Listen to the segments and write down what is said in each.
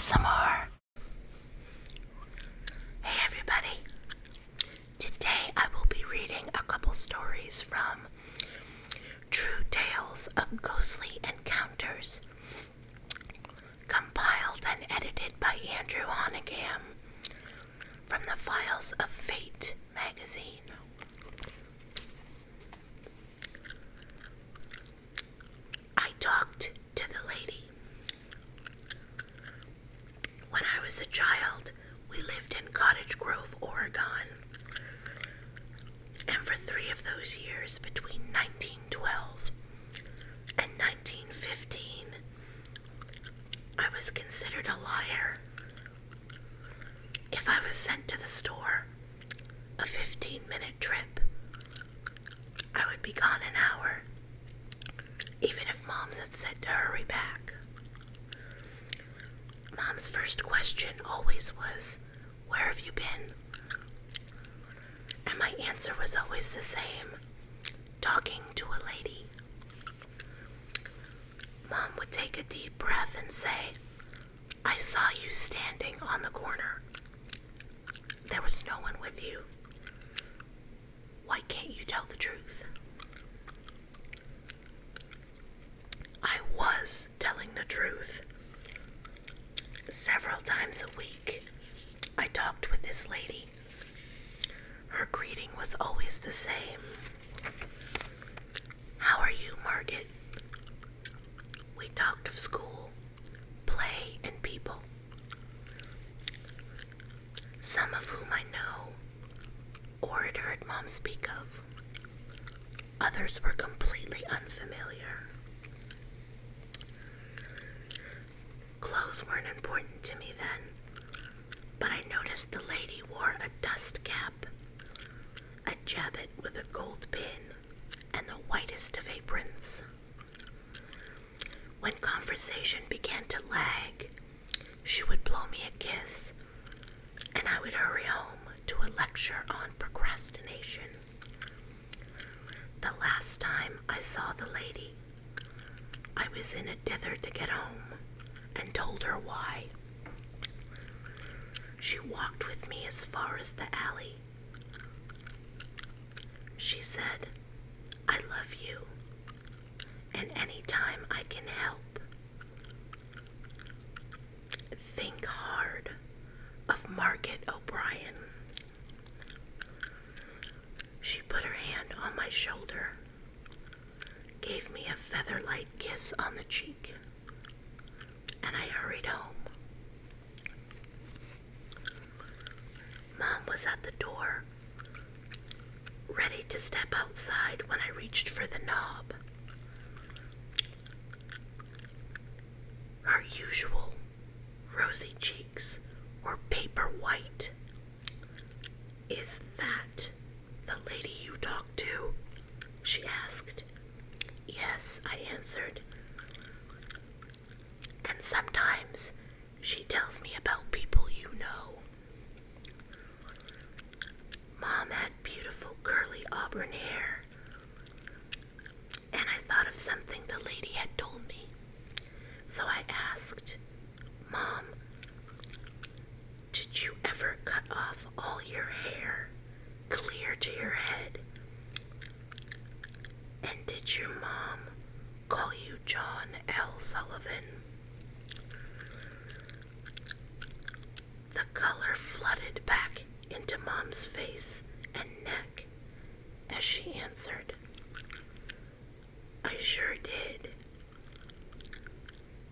ASMR. Hey everybody. Today I will be reading a couple stories from True Tales of Ghostly Encounters, compiled and edited by Andrew Honigman from the files of Fate magazine. I talked to the lady. When I was a child, we lived in Cottage Grove, Oregon. And for 3 of those years, between 1912 and 1915, I was considered a liar. If I was sent to the store, a 15-minute trip, I would be gone an hour, even if Mom's had said to hurry back. Mom's first question always was, "Where have you been?" And my answer was always the same, talking to a lady. Mom would take a deep breath and say, "I saw you standing on the corner. There was no one with you. Why can't you tell the truth?" I was telling the truth. Several times a week, I talked with this lady. Her greeting was always the same. "How are you, Margaret?" We talked of school, play, and people, some of whom I know or had heard Mom speak of. Others were completely unfamiliar. Clothes weren't important to me then, but I noticed the lady wore a dust cap, a jabot with a gold pin, and the whitest of aprons. When conversation began to lag, she would blow me a kiss, and I would hurry home to a lecture on procrastination. The last time I saw the lady, I was in a dither to get home, and told her why. She walked with me as far as the alley. She said, "I love you, and any time I can help, think hard of Margaret O'Brien." She put her hand on my shoulder, gave me a feather-light kiss on the cheek, and I hurried home. Mom was at the door, ready to step outside when I reached for the knob. Her usual rosy cheeks were paper white. "Is that the lady you talked to?" she asked. "Yes," I answered. "And sometimes she tells me about people you know." Mom had beautiful curly auburn hair, and I thought of something the lady had told me. So I asked, "Mom, did you ever cut off all your hair clear to your head? And did your mom call you John L. Sullivan?" The color flooded back into Mom's face and neck as she answered, "I sure did.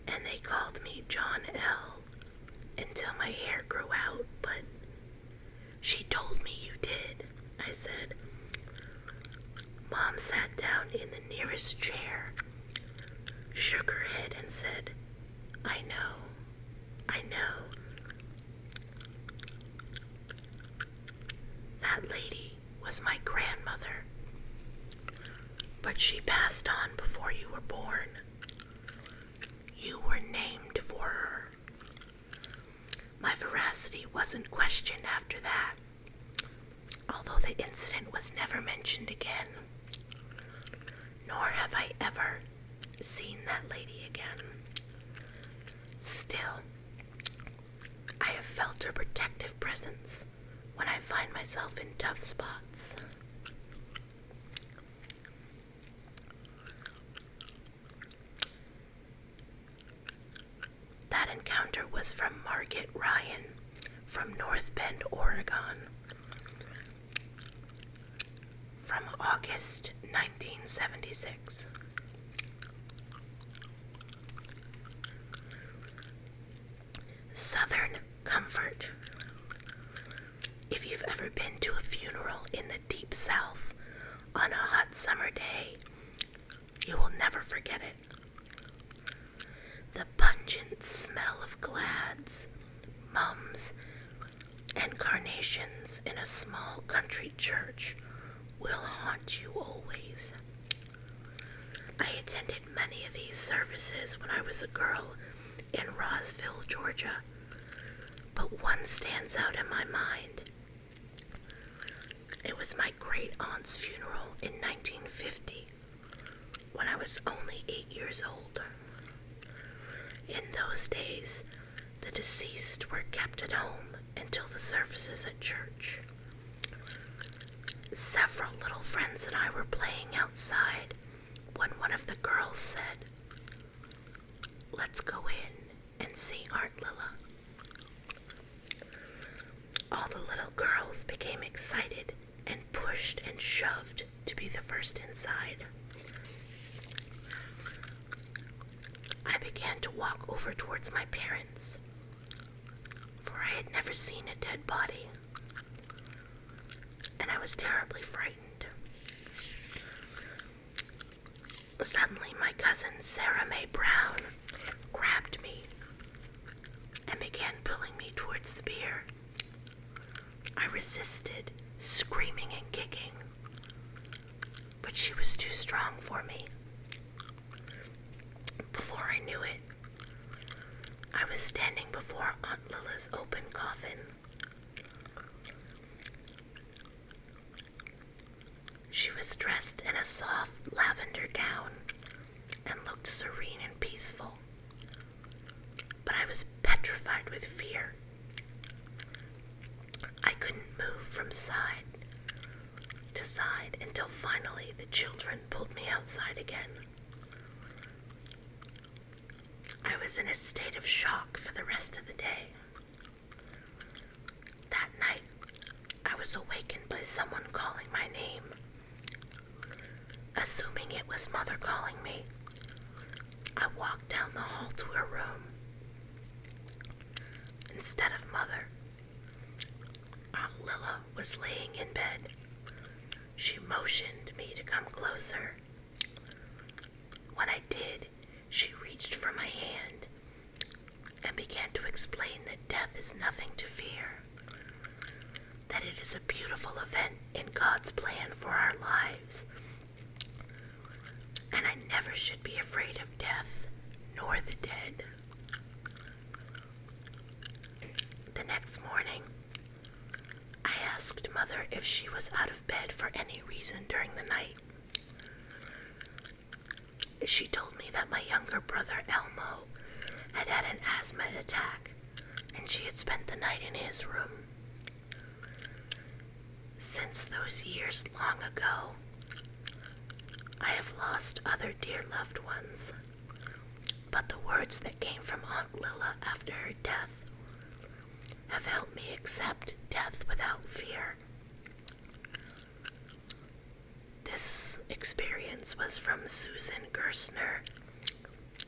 And they called me John L. until my hair grew out, but she told me you did," I said. Mom sat down in the nearest chair, shook her head and said, I know. That lady was my grandmother, but she passed on before you were born. You were named for her." My veracity wasn't questioned after that, although the incident was never mentioned again, nor have I ever seen that lady again. Still, shelter protective presence when I find myself in tough spots. That encounter was from Margaret Ryan from North Bend, Oregon, from August 1976. Southern comfort. If you've ever been to a funeral in the deep South on a hot summer day, you will never forget it. The pungent smell of glads, mums, and carnations in a small country church will haunt you always. I attended many of these services when I was a girl in Roseville, Georgia, but one stands out in my mind. It was my great-aunt's funeral in 1950, when I was only 8 years old. In those days, the deceased were kept at home until the services at church. Several little friends and I were playing outside when one of the girls said, "Let's go in and see Aunt Lilla." All the little girls became excited and pushed and shoved to be the first inside. I began to walk over towards my parents, for I had never seen a dead body, and I was terribly frightened. Suddenly, my cousin Sarah Mae Brown grabbed me and began pulling me towards the bier. I resisted, screaming and kicking, but she was too strong for me. Before I knew it, I was standing before Aunt Lilla's open coffin. She was dressed in a soft lavender gown and looked serene and peaceful, but I was petrified with fear. I couldn't move from side to side until finally the children pulled me outside again. I was in a state of shock for the rest of the day. That night, I was awakened by someone calling my name. Assuming it was Mother calling me, I walked down the hall to her room. Instead of Mother, Aunt Lilla was laying in bed. She motioned me to come closer. When I did, she reached for my hand and began to explain that death is nothing to fear, that it is a beautiful event in God's plan for our lives, and I never should be afraid of death nor the dead. The next morning, I asked Mother if she was out of bed for any reason during the night. She told me that my younger brother Elmo had had an asthma attack and she had spent the night in his room. Since those years long ago, I have lost other dear loved ones, but the words that came from Aunt Lilla after her death have helped me accept death without fear. This experience was from Susan Gerstner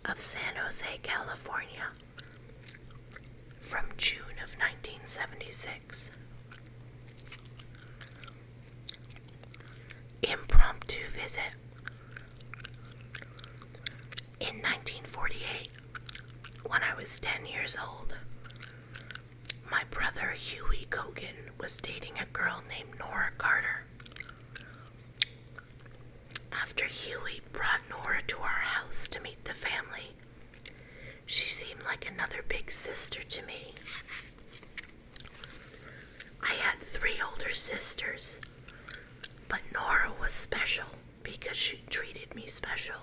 of San Jose, California, from June of 1976. Impromptu visit. In 1948, when I was 10 years old, my brother Huey Cogan was dating a girl named Nora Carter. After Huey brought Nora to our house to meet the family, she seemed like another big sister to me. I had 3 older sisters, but Nora was special because she treated me special.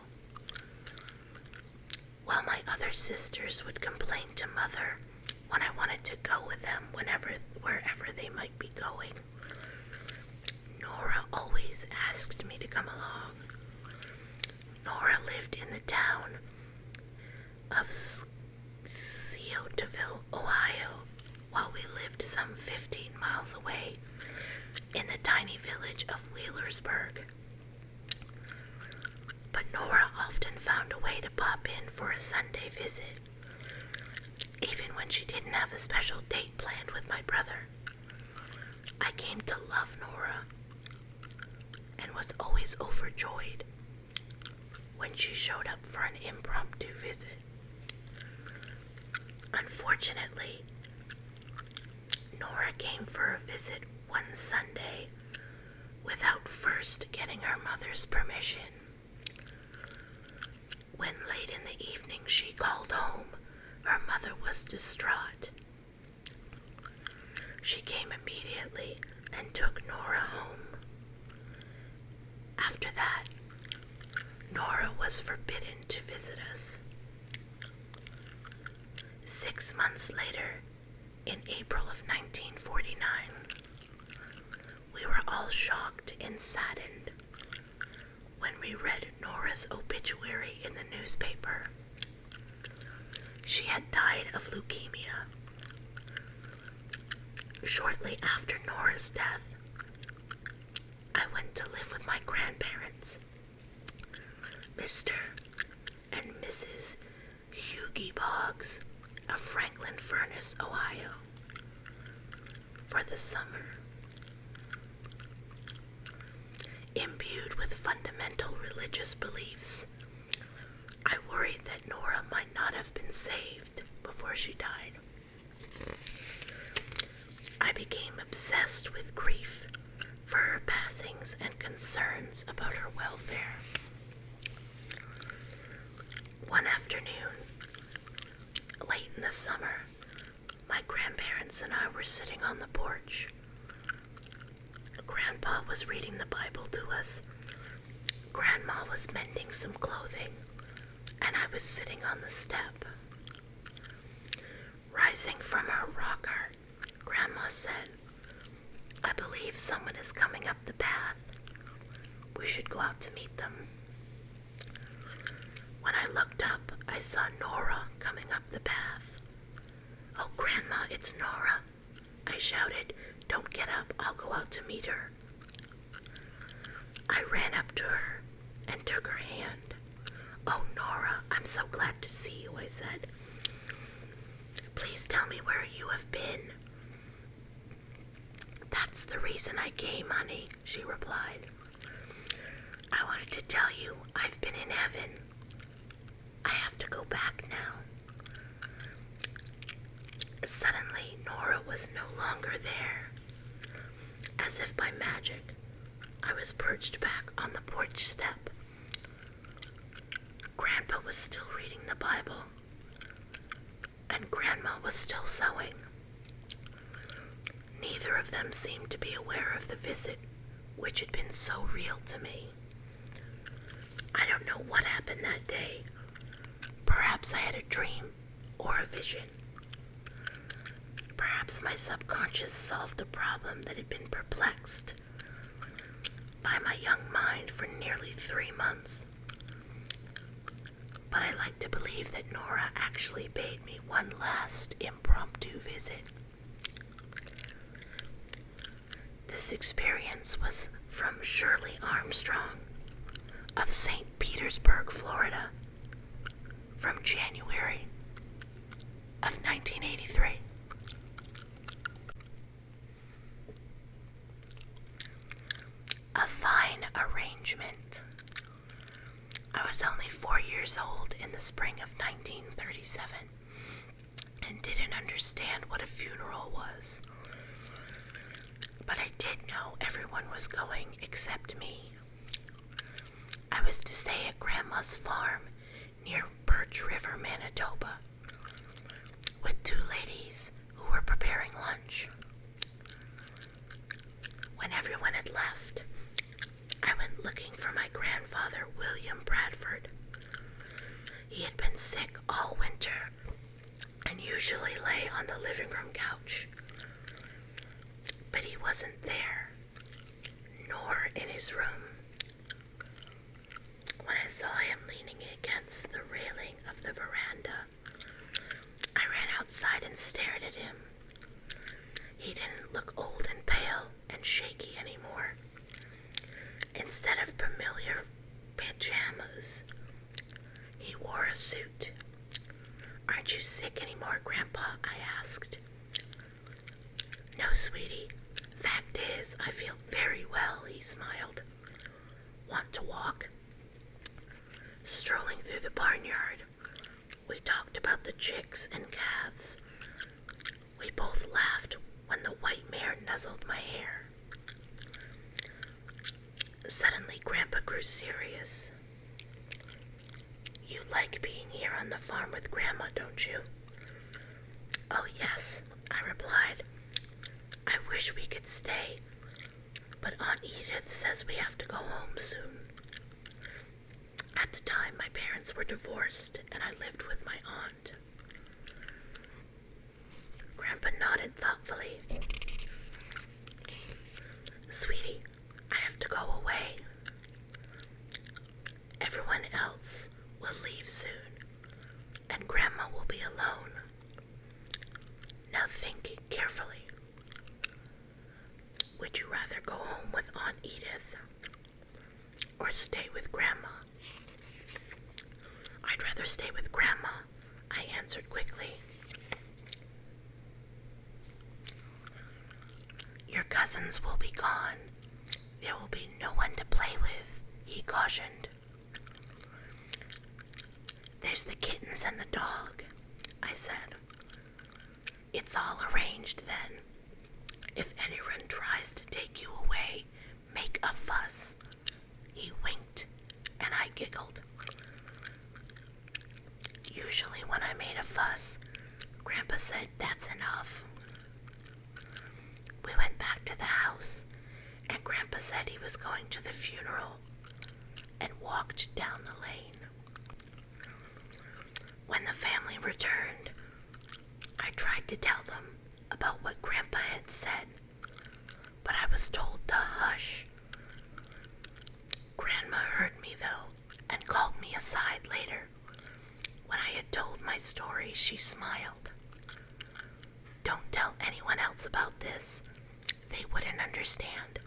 While my other sisters would complain to Mother when I wanted to go with them wherever they might be going. Nora always asked me to come along. Nora lived in the town of Sciotoville, Ohio, while we lived some 15 miles away in the tiny village of Wheelersburg. But Nora often found a way to pop in for a Sunday visit, even when she didn't have a special date planned with my brother. I came to love Nora and was always overjoyed when she showed up for an impromptu visit. Unfortunately, Nora came for a visit one Sunday without first getting her mother's permission. When late in the evening she called home, her mother was distraught. She came immediately and took Nora home. After that, Nora was forbidden to visit us. 6 months later, in April of 1949, we were all shocked and saddened when we read Nora's obituary in the newspaper. She had died of leukemia. Shortly after Nora's death, I went to live with my grandparents, Mr. and Mrs. Hughie Boggs of Franklin Furnace, Ohio, for the summer. Imbued with fundamental religious beliefs, I worried that Nora might not have been saved before she died. I became obsessed with grief for her passings and concerns about her welfare. One afternoon, late in the summer, my grandparents and I were sitting on the porch. Grandpa was reading the Bible to us. Grandma was mending some clothing, and I was sitting on the step. Rising from her rocker, Grandma said, "I believe someone is coming up the path. We should go out to meet them." When I looked up, I saw Nora coming up the path. "Oh, Grandma, it's Nora," I shouted. "Don't get up, I'll go out to meet her." I ran up to her and took her hand. "Oh, Nora, I'm so glad to see you," I said. "Please tell me where you have been." "That's the reason I came, honey," she replied. "I wanted to tell you I've been in heaven. I have to go back now." Suddenly, Nora was no longer there. As if by magic, I was perched back on the porch step. Grandpa was still reading the Bible, and Grandma was still sewing. Neither of them seemed to be aware of the visit, which had been so real to me. I don't know what happened that day. Perhaps I had a dream or a vision. Perhaps my subconscious solved a problem that had been perplexed by my young mind for nearly 3 months. But I like to believe that Nora actually paid me one last impromptu visit. This experience was from Shirley Armstrong of St. Petersburg, Florida, from January of 1983. A fine arrangement. I was only 4 years old in the spring of 1937 and didn't understand what a funeral was. But I did know everyone was going except me. I was to stay at Grandma's farm near Birch River, Manitoba, with 2 ladies who were preparing lunch. When everyone had left, I went looking for my grandfather, William Bradford. He had been sick all winter and usually usually lay on the living room couch, but he wasn't there, nor in his room. When I saw him leaning against the railing of the veranda, I ran outside and stared at him. He didn't look old and pale and shaky anymore. Instead of familiar pajamas, he wore a suit. "Aren't you sick anymore, Grandpa?" I asked. "No, sweetie. Fact is, I feel very well," he smiled. "Want to walk?" Strolling through the barnyard, we talked about the chicks and calves. We both laughed when the white mare nuzzled my hair. Suddenly, Grandpa grew serious. "You like being here on the farm with Grandma, don't you?" "Oh, yes," I replied. "I wish we could stay, but Aunt Edith says we have to go home soon." At the time, my parents were divorced, and I lived with my aunt. Grandpa nodded thoughtfully. "Sweetie, I have to go away. Everyone else will leave soon, and Grandma will be alone. Now think carefully. Would you rather go home with Aunt Edith or stay with Grandma?" "I'd rather stay with Grandma," I answered quickly. "Your cousins will be gone. There will be no one to play with," he cautioned. "There's the kittens and the dog," I said. "It's all arranged then. If anyone tries to take you away, make a fuss." He winked, and I giggled. Usually when I made a fuss, Grandpa said, "That's enough." We went back to the house, and Grandpa said he was going to the funeral and walked down the lane. When the family returned, I tried to tell them about what Grandpa had said, but I was told to hush. Grandma heard me, though, and called me aside later. When I had told my story, she smiled. "Don't tell anyone else about this. They wouldn't understand.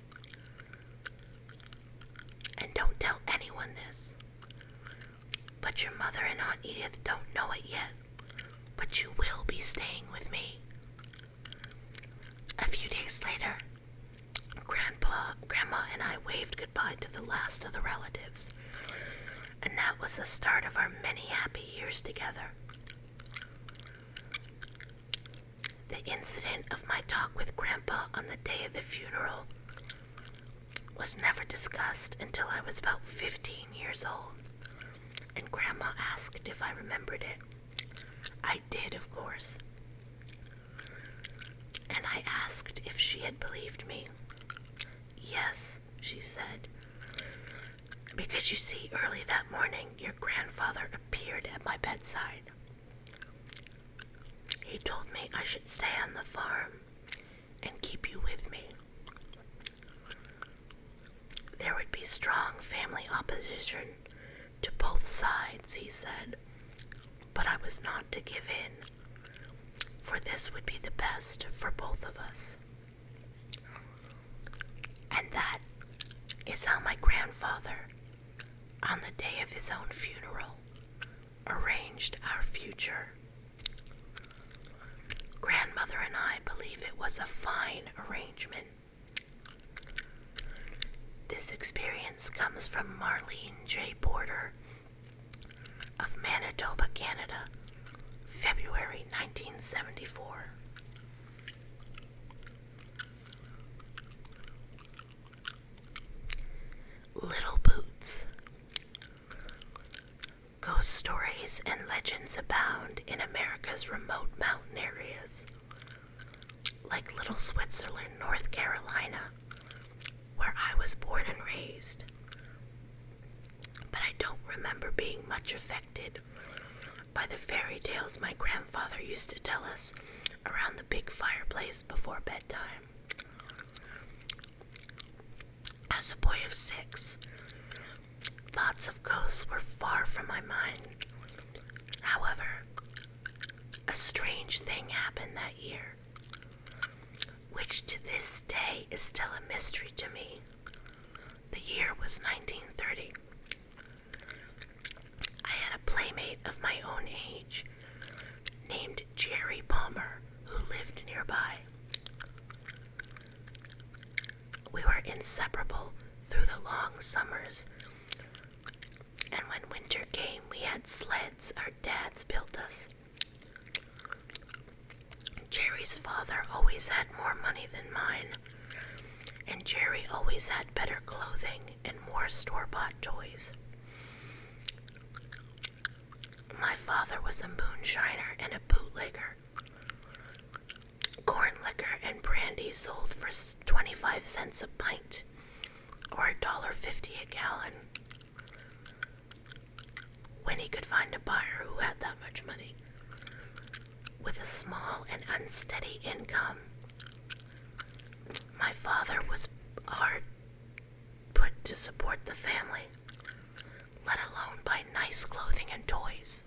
And don't tell anyone this. But your mother and Aunt Edith don't know it yet, but you will be staying with me." A few days later, Grandma, and I waved goodbye to the last of the relatives, and that was the start of our many happy years together. The incident of my talk with Grandpa on the day of the funeral was never discussed until I was about 15 years old, and Grandma asked if I remembered it. I did, of course. And I asked if she had believed me. "Yes," she said, "because you see, early that morning your grandfather appeared at my bedside. He told me I should stay on the farm and keep you with me. There would be strong family opposition to both sides," he said, "but I was not to give in, for this would be the best for both of us." And that is how my grandfather, on the day of his own funeral, arranged our future. Grandmother and I believe it was a fine arrangement. This experience comes from Marlene J. Porter of Manitoba, Canada, February 1974. Little Boots. Ghost stories and legends abound in America's remote mountain areas, like Little Switzerland, North Carolina, where I was born and raised. But I don't remember being much affected by the fairy tales my grandfather used to tell us around the big fireplace before bedtime. As a boy of 6, thoughts of ghosts were far from my mind. However, a strange thing happened that year, which to this day is still a mystery to me. The year was 1930. I had a playmate of my own age named Jerry Palmer who lived nearby. We were inseparable through the long summers, and when winter came, we had sleds our dads built us. Jerry's father always had more money than mine, and Jerry always had better clothing and more store-bought toys. My father was a moonshiner and a bootlegger. Corn liquor and brandy sold for 25 cents a pint, or $1.50 a gallon, when he could find a buyer who had that much money. With a small and unsteady income, my father was hard put to support the family, let alone buy nice clothing and toys.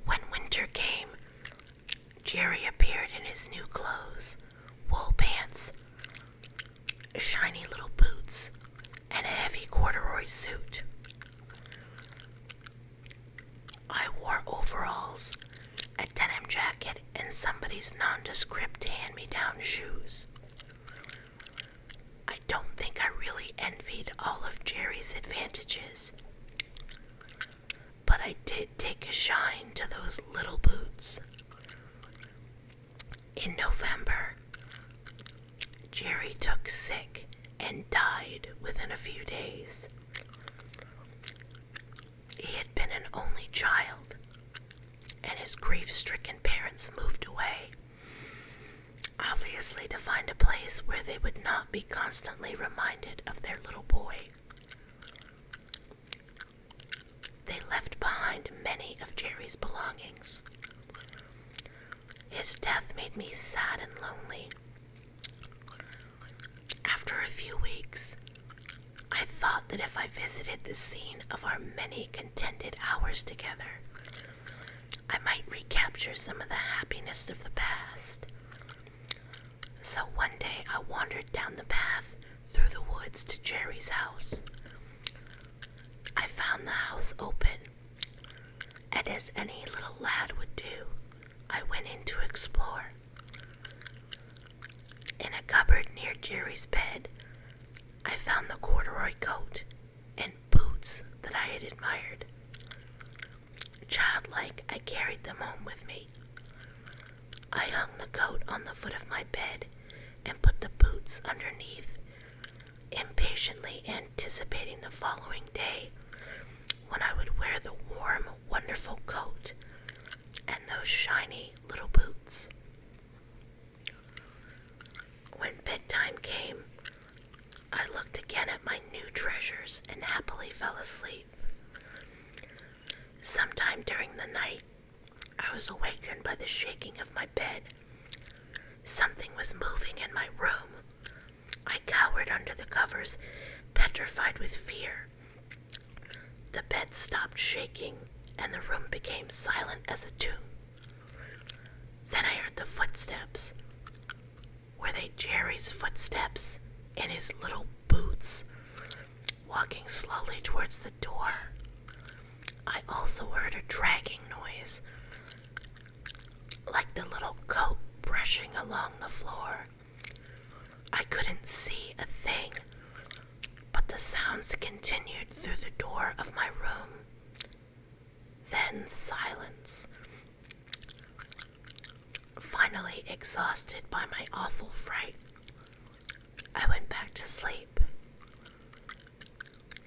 When winter came, Jerry appeared in his new clothes, wool pants, shiny little boots, and a heavy corduroy suit. I wore overalls, a denim jacket, and somebody's nondescript hand-me-down shoes. I don't think I really envied all of Jerry's advantages, but I did take a shine to those little boots. In November, Jerry took sick and died within a few days. He had been an only child, and his grief-stricken parents moved away, obviously to find a place where they would not be constantly reminded of their little boy. They left behind many of Jerry's belongings. His death made me sad and lonely. After a few weeks, I thought that if I visited the scene of our many contented hours together, I might recapture some of the happiness of the past. So one day I wandered down the path through the woods to Jerry's house. I found the house open, and as any little lad would do, I went in to explore. In a cupboard near Jerry's bed, I found the corduroy coat and boots that I had admired. Childlike, I carried them home with me. I hung the coat on the foot of my bed and put the boots underneath, impatiently anticipating the following day when I would wear the warm, wonderful coat and those shiny little boots. When bedtime came, I looked again at my new treasures and happily fell asleep. Sometime during the night, I was awakened by the shaking of my bed. Something was moving in my room. I cowered under the covers, petrified with fear. The bed stopped shaking, and the room became silent as a tomb. Then I heard the footsteps. Were they Jerry's footsteps in his little boots, walking slowly towards the door? I also heard a dragging noise, like the little coat brushing along the floor. I couldn't see a thing, but the sounds continued through the door of my room. Then silence. Finally, exhausted by my awful fright, I went back to sleep.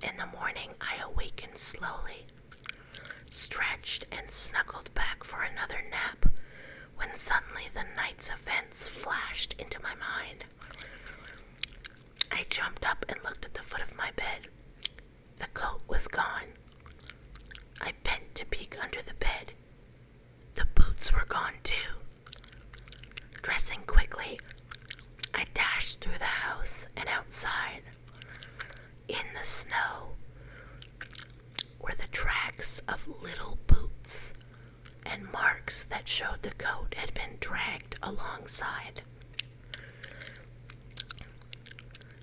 In the morning, I awakened slowly, stretched and snuggled back for another nap, when suddenly the night's events flashed into my mind. I jumped up and looked at the foot of my bed. The coat was gone. I bent to peek under the bed. The boots were gone too. Dressing quickly, I dashed through the house and outside. In the snow were the tracks of little boots and marks that showed the coat had been dragged alongside.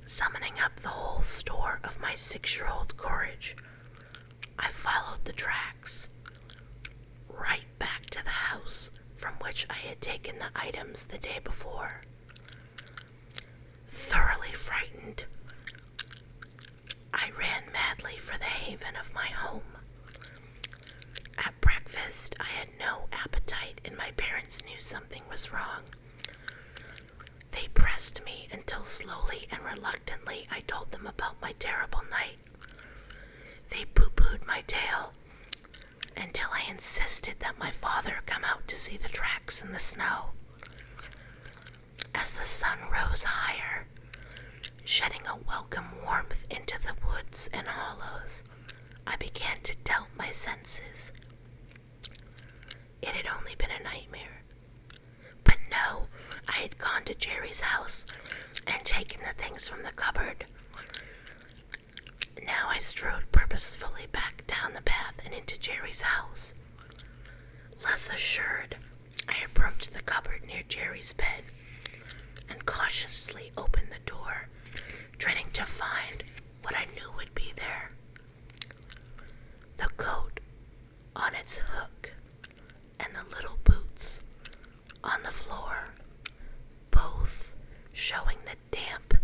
Summoning up the whole store of my 6-year-old courage, I followed the tracks right back to the house from which I had taken the items the day before. Thoroughly frightened, I ran madly for the haven of my home. At breakfast, I had no appetite, and my parents knew something was wrong. They pressed me until slowly and reluctantly I told them about my terrible night. They pooh-poohed my tale until I insisted that my father come out to see the tracks in the snow. As the sun rose higher, shedding a welcome warmth into the woods and hollows, I began to doubt my senses. It had only been a nightmare. But no, I had gone to Jerry's house and taken the things from the cupboard. Now I strode purposefully back down the path and into Jerry's house. Less assured, I approached the cupboard near Jerry's bed and cautiously opened the door, dreading to find what I knew would be there. The coat on its hook and the little boots on the floor, both showing the damp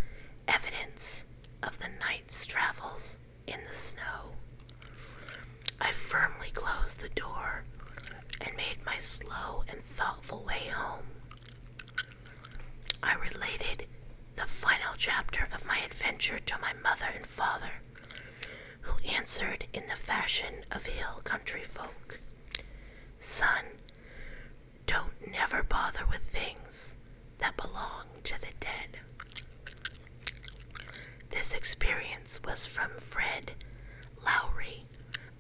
evidence of the night's travels in the snow. I firmly closed the door and made my slow and thoughtful way home. I related the final chapter of my adventure to my mother and father, who answered in the fashion of hill country folk. Son, don't never bother with things that belong to the dead. This experience was from Fred Lowry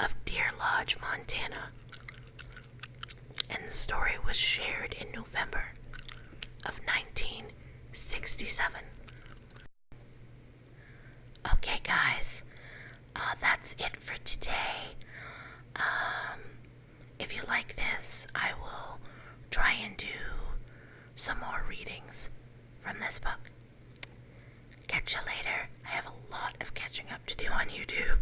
of Deer Lodge, Montana, and the story was shared in November of 1967. Okay, guys, that's it for today. If you like this, I will try and do some more readings from this book. Catch you later. I have a lot of catching up to do on YouTube.